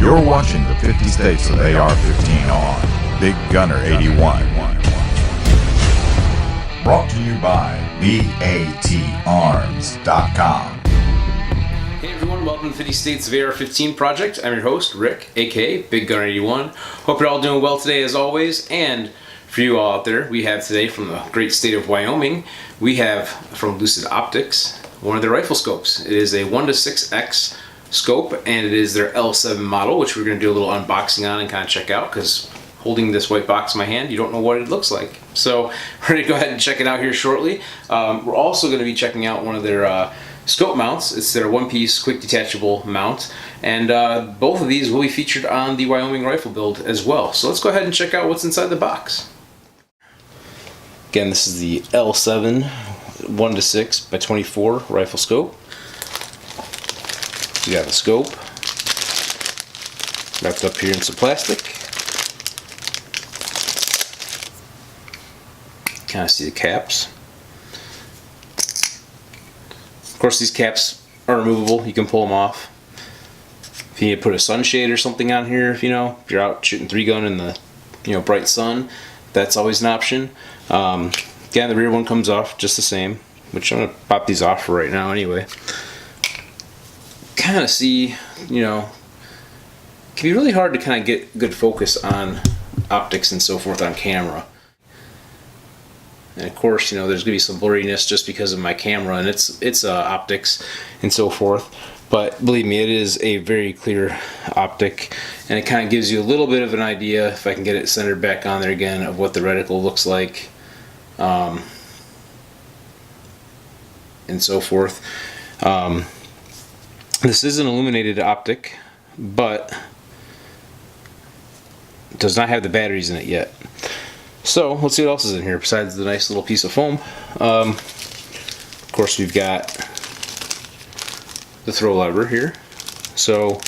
You're watching the 50 States of AR-15 on Big Gunner 81. Brought to you by BATArms.com. Hey everyone, welcome to 50 States of AR-15 Project. I'm your host, Rick, aka Big Gunner 81. Hope you're all doing well today as always, and for you all out there, we have today from the great state of Wyoming, we have from Lucid Optics, one of their rifle scopes. It is a 1-6X scope, and it is their L7 model, which we're going to do a little unboxing on and kind of check out, because holding this white box in my hand, you don't know what it looks like. So we're going to go ahead and check it out here shortly. We're also going to be checking out one of their scope mounts. It's their one-piece quick detachable mount, and both of these will be featured on the Wyoming rifle build as well. So let's go ahead and check out what's inside the box. Again, this is the L7 1-6 by 24 rifle scope. We got the scope wrapped up here in some plastic. Kind of see the caps. Of course, these caps are removable. You can pull them off. If you need to put a sunshade or something on here, if you're out shooting 3-gun in the bright sun, that's always an option. Again, the rear one comes off just the same, which I'm gonna pop these off for right now anyway. Kind of see, it can be really hard to kind of get good focus on optics and so forth on camera. And of course, there's gonna be some blurriness just because of my camera and it's optics and so forth. But believe me, it is a very clear optic, and it kind of gives you a little bit of an idea, if I can get it centered back on there again, of what the reticle looks like, and so forth. This is an illuminated optic, but does not have the batteries in it yet. So let's see what else is in here besides the nice little piece of foam. Of course, we've got the throw lever here. So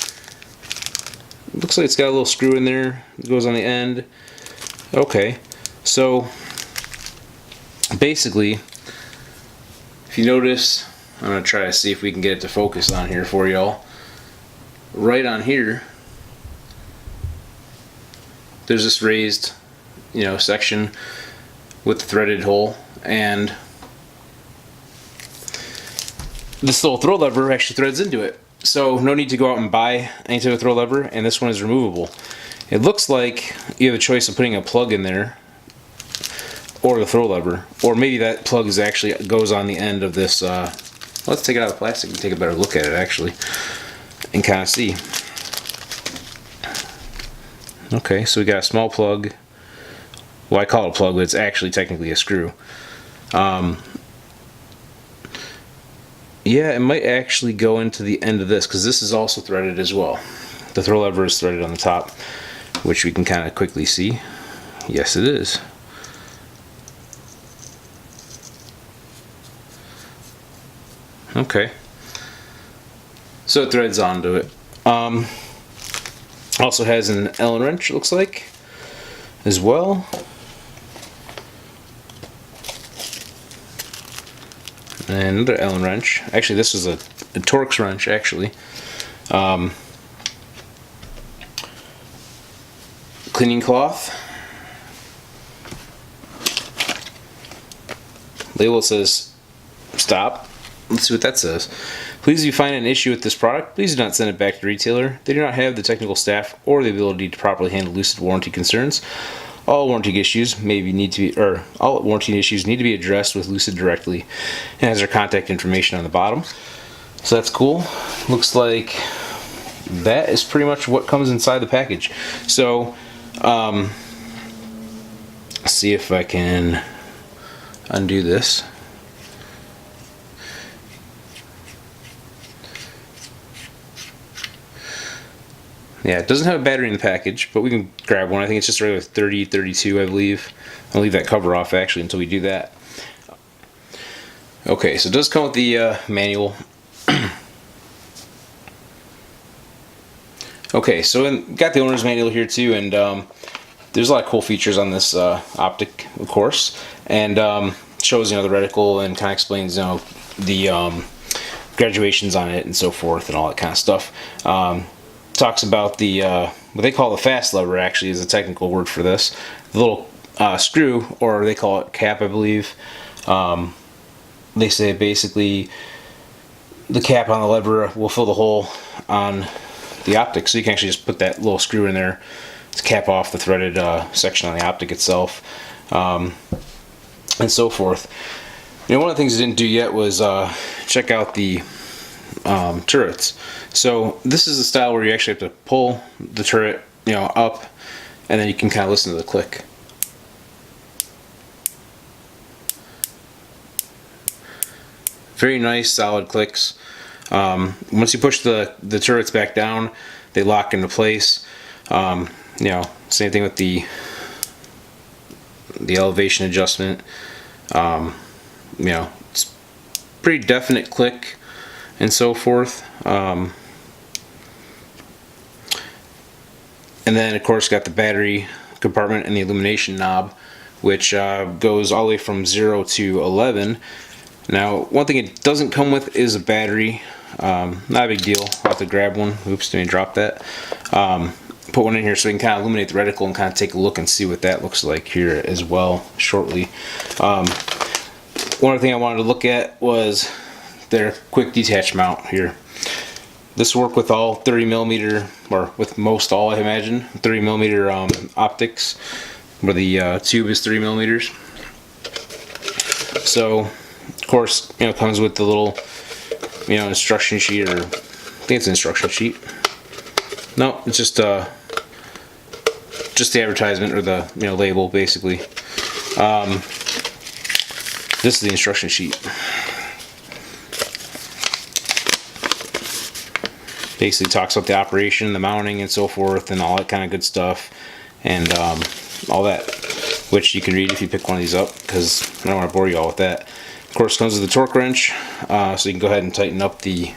it looks like it's got a little screw in there. It goes on the end. Okay, so basically, if you notice, I'm going to try to see if we can get it to focus on here for y'all. Right on here, there's this raised, section with the threaded hole, and this little throw lever actually threads into it. So no need to go out and buy any type of throw lever, and this one is removable. It looks like you have a choice of putting a plug in there or the throw lever, or maybe that plug is actually goes on the end of this. Let's take it out of the plastic and take a better look at it actually, and kind of see. Okay, so we got a small plug. Well, I call it a plug, but it's actually technically a screw. Yeah, it might actually go into the end of this, because this is also threaded as well. The throw lever is threaded on the top, which we can kind of quickly see. Yes, it is. Okay, so it threads onto it. Also has an Allen wrench, it looks like, as well. And another Allen wrench. Actually, this is a Torx wrench, actually. Cleaning cloth. Label says stop. Let's see what that says. Please, if you find an issue with this product, please do not send it back to the retailer. They do not have the technical staff or the ability to properly handle Lucid warranty concerns. All warranty issues need to be addressed with Lucid directly, and has their contact information on the bottom. So that's cool. Looks like that is pretty much what comes inside the package. So let's see if I can undo this. Yeah, it doesn't have a battery in the package, but we can grab one. I think it's just regular 30, 32, I believe. I'll leave that cover off actually until we do that. Okay, so it does come with the manual. Okay, so got the owner's manual here too, and there's a lot of cool features on this optic, of course, and shows the reticle and kind of explains the graduations on it and so forth and all that kind of stuff. talks about the what they call the fast lever. Actually, is a technical word for this. The little screw, or they call it cap, I believe. They say basically the cap on the lever will fill the hole on the optic, so you can actually just put that little screw in there to cap off the threaded section on the optic itself, and so forth. You know, one of the things I didn't do yet was check out the turrets. So this is the style where you actually have to pull the turret, you know, up, and then you can kind of listen to the click. Very nice, solid clicks. Once you push the turrets back down, they lock into place. You know, same thing with the elevation adjustment. You know, it's pretty definite click and so forth. And then of course got the battery compartment and the illumination knob, which goes all the way from 0 to 11. Now, one thing it doesn't come with is a battery. Not a big deal. I'll have to grab one. Oops, didn't drop that. Put one in here so we can kind of illuminate the reticle and kind of take a look and see what that looks like here as well shortly. One other thing I wanted to look at was their quick detach mount here. This will work with all 30mm, or with most all, I imagine, 30mm optics, where the tube is 3mm. So, of course, you know, it comes with the little, you know, instruction sheet, or I think it's an instruction sheet. No, it's just the advertisement, or the, you know, label basically. This is the instruction sheet. Basically talks about the operation, the mounting, and so forth, and all that kind of good stuff, and all that, which you can read if you pick one of these up, because I don't want to bore you all with that. Of course, comes with the torque wrench, so you can go ahead and tighten up the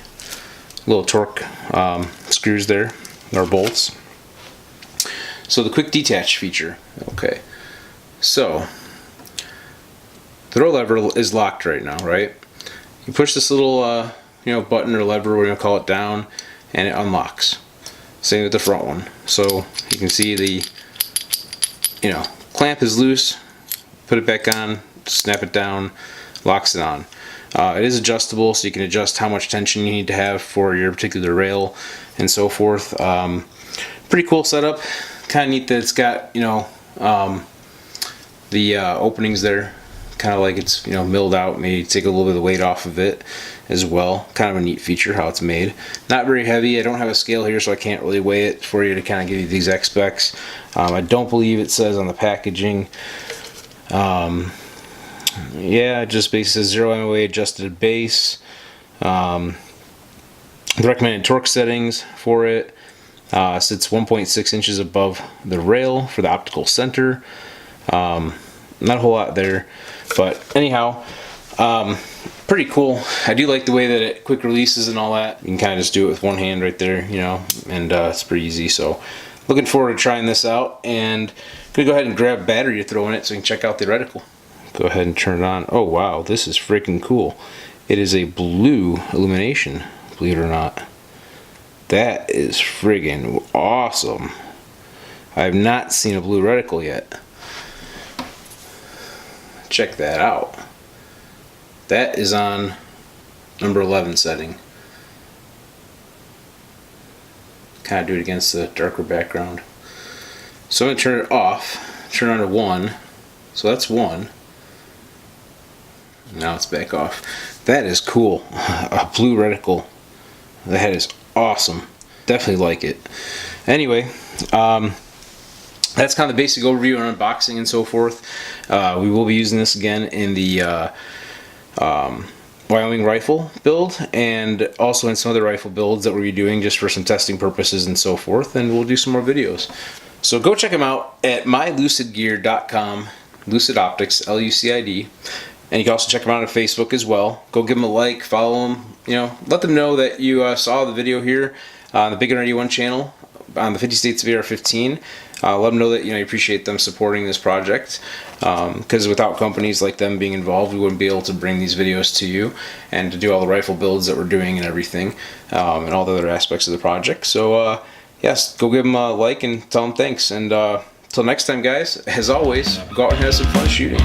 little torque screws there, or bolts. So the quick detach feature. Okay, so the throw lever is locked right now, right? You push this little you know, button or lever, we're gonna call it, down, and it unlocks. Same with the front one. So you can see the, you know, clamp is loose. Put it back on, snap it down, locks it on. It is adjustable, so you can adjust how much tension you need to have for your particular rail and so forth. Pretty cool setup. Kind of neat that it's got, you know, the openings there, kind of like it's, you know, milled out, maybe take a little bit of the weight off of it as well. Kind of a neat feature how it's made. Not very heavy. I don't have a scale here, so I can't really weigh it for you to kind of give you the exact specs. I don't believe it says on the packaging. Yeah, it just basically says 0 MOA adjusted base. The recommended torque settings for it sits 1.6 inches above the rail for the optical center. Not a whole lot there, but anyhow, pretty cool. I do like the way that it quick releases and all that. You can kind of just do it with one hand right there, you know, and it's pretty easy. So looking forward to trying this out, and gonna go ahead and grab a battery to throw in it so you can check out the reticle. Go ahead and turn it on. Oh wow, this is freaking cool. It is a blue illumination, believe it or not. That is friggin' awesome. I have not seen a blue reticle yet. Check that out. That is on number 11 setting. Kind of do it against the darker background. So I'm going to turn it off, turn it on to 1. So that's 1. Now it's back off. That is cool. A blue reticle. That is awesome. Definitely like it. Anyway, that's kind of the basic overview and unboxing and so forth. We will be using this again in the Wyoming rifle build, and also in some other rifle builds that we'll be doing just for some testing purposes and so forth, and we'll do some more videos. So go check them out at mylucidgear.com, Lucid Optics, L-U-C-I-D, and you can also check them out on Facebook as well. Go give them a like, follow them, you know, let them know that you saw the video here on the Big Gun 81 channel on the 50 States of AR-15. Let them know that, you know, you appreciate them supporting this project, because without companies like them being involved, we wouldn't be able to bring these videos to you and to do all the rifle builds that we're doing and everything, and all the other aspects of the project. So yes, go give them a like and tell them thanks. And till next time, guys, as always, go out and have some fun shooting.